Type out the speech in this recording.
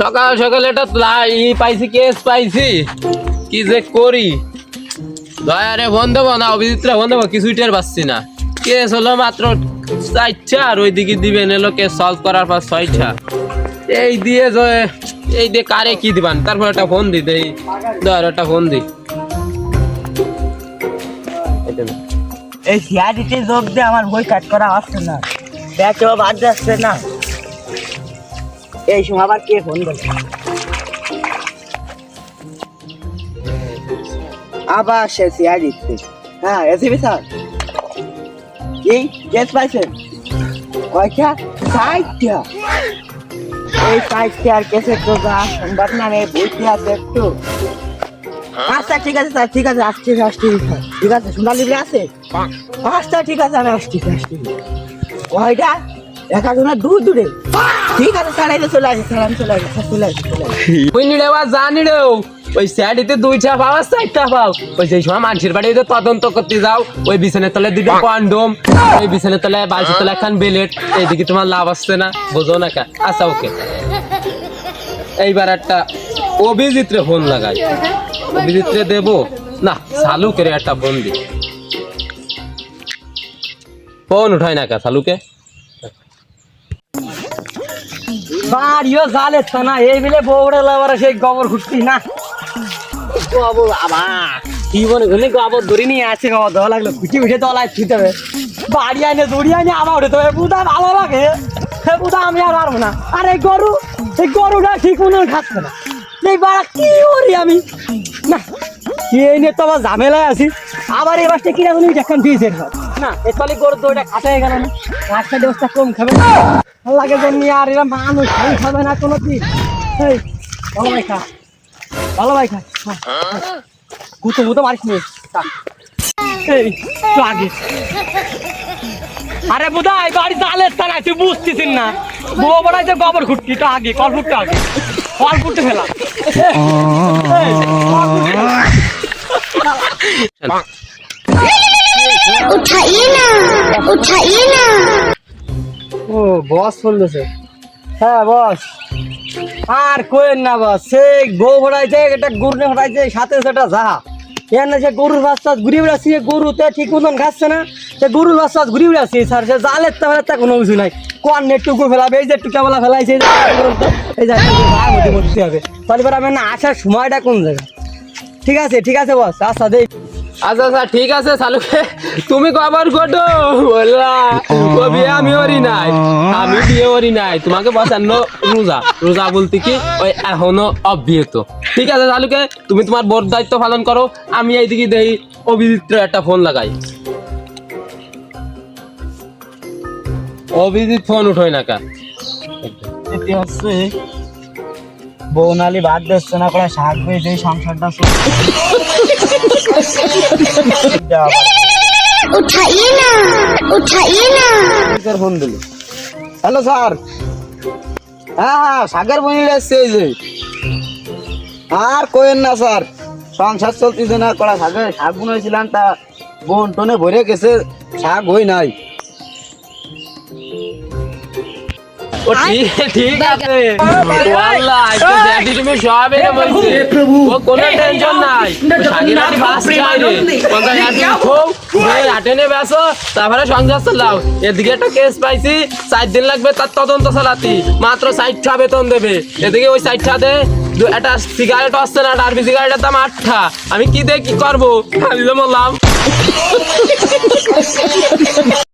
সকাল সকাল এটা পাইছি, কেস পাইছি, কি যে করি। দয়ারে ফোন দেবো না অভিজিৎরা ফোন দেবো, কিছুই টের পাচ্ছি না। কেস হলো মাত্র 4টা, আর ওইদিকে দিবেন এলো কেস সলভ করার পর 6টা। এই দিয়ে কারে কি দিবান, তারপর একটা ফোন দি দেই, দয়ার একটা ফোন দি। এই সিআইডিতে যোগ দিয়ে আমার বই কাট করা আসছে না, ব্যাচও বাদ যাচ্ছে না। এই সময় আবার কে ফোন করে, আবার সে সিআইডিতে। হ্যাঁ এসিবি স্যার, কি কেস পাইছেন? কয়টা? 60টা। এই 60টার কেসের তো যা সংবাদ নামে বইতে আছে একটু। আচ্ছা ঠিক আছে স্যার, ঠিক আছে, আসছি ঠিক আছে। সোনালিবি আছে? আচ্ছা ঠিক আছে, আমি আসছি। কয়টা? একজনের দূরে। ঠিক আছে স্যার, এই চলে আসি স্যার, আমি চলে আসি। ওই নিড়ে বা জানি রে, ওই স্যাডিতে 2টা পাও আর 4টা পাও। ওই সেই সময় মানুষের বাড়িতে তদন্ত করতে যাও, ওই বিছানের তলে দিবে কন্ডম, ওই বিছানের তলে বালতির তলে একখান বেলেট, এইদিকে তোমার লাভ আসছে না, বোঝো না কা? আচ্ছা ওকে, এইবার একটা অভিজিৎরে ফোন লাগাই। অভিজিৎরে দেবো না, চালু করে একটা ফোন দি। ফোন উঠাই না কা চালুকে। বাড়িও জালে না, এই বিলে বউড়ে লাভার সেই গোবর ঘুরতি না। গোবর বাবা কি বলে গেলে গোবর ধরে নিয়ে আছে, গোবর দেওয়া লাগলো খুঁটি উঠে তলায় ছুটে হবে। বাড়ি আইনে দড়ি আইনে আবার উঠে তবে বুধা ভালো লাগে, সে বুধা আমি আর পারবো না। আর এই গরুটা ঠিক মনে খাচ্ছে না। এই বাড়া কি করি আমি না, এই নিয়ে তো আবার ঝামেলায় আছি। আবার এই বাসটা কিনা তুমি দেখেন দিয়েছে না, এতলে গরুর দইটা খাতে হয়ে গেল না, একটা দোষটা কম খাবে না লাগে জন্য। আর এরা মানুষ খাবে না কোনো দিন। ভালো ভাই খা গুতো মারিস নি আগে। আরে বুধাই বাড়ি জালের তা নাই, তুই বুঝতেছিস না? বউ বড়াইছে গোবর খুঁটকি তো আগে, কল ফুটতে ফেলা। উঠাইয়ে না। ও বস বলতেছে। হ্যাঁ বস, আর কোয়েন না বস, সেই বউ ভরাইছে, এটা গরু ভরাইছে, সাথে সেটা যা এর না, সে গরুর বাচ্চা ঘুরি বেড়াচ্ছি, গরুতে ঠিক মতন খাচ্ছে না, সে গরুর বাচ্চা ঘুরি বেড়াচ্ছি স্যার। সে জালের তা কোনো কিছু নাই, কোয়ার নেটটুকু ফেলাবে, এই যে টুকাবেলা ফেলাইছে, এই যে মরতে হবে। তাহলে আমি না আসার সময়টা কোন জায়গা? ঠিক আছে বস, আচ্ছা দেখ। আচ্ছা ঠিক আছে চালুকে, তুমি কবার ঘটো বললা ও বিয়ে আমি ওরি নাই, আমি বিয়ে ওরি নাই, তোমাকে বসানো রোজা বলতে কি ওই এখনো অবিহিত। ঠিক আছে চালুকে, তুমি তোমার বোর দায়িত্ব পালন করো, আমি এইদিকে দেখি অভিজিৎ একটা ফোন লাগাই। অভিজিৎ ফোন উঠোয় না কা? হচ্ছে বৌনালি বাদ দিচ্ছে না, করে শাক বেয়ে যে সংসারটা ফোন দিল। হ্যালো স্যার, হ্যাঁ শাকের বনিলে এসছে। এই যে আর কোয়েন না স্যার, সংসার চলতেছে না, কড়া শাক বুনেছিলাম, তা বোন টনে ভরে গেছে, শাক হই নাই। ঠিক আছে তুমি সব এনে বলছি, ও কোনো টেনশন নাই। তারপরে সংসার চালাও। এদিকে একটা কেস পাইছি, 4 দিন লাগবে তার তদন্ত চালাতি, মাত্র 60টা বেতন দেবে। এদিকে ওই 60টা দে, একটা সিগারেট আসছে না, ডারবি সিগারেটের দাম 8টা। আমি কি দিয়ে কি করবো, খালি তো বললাম।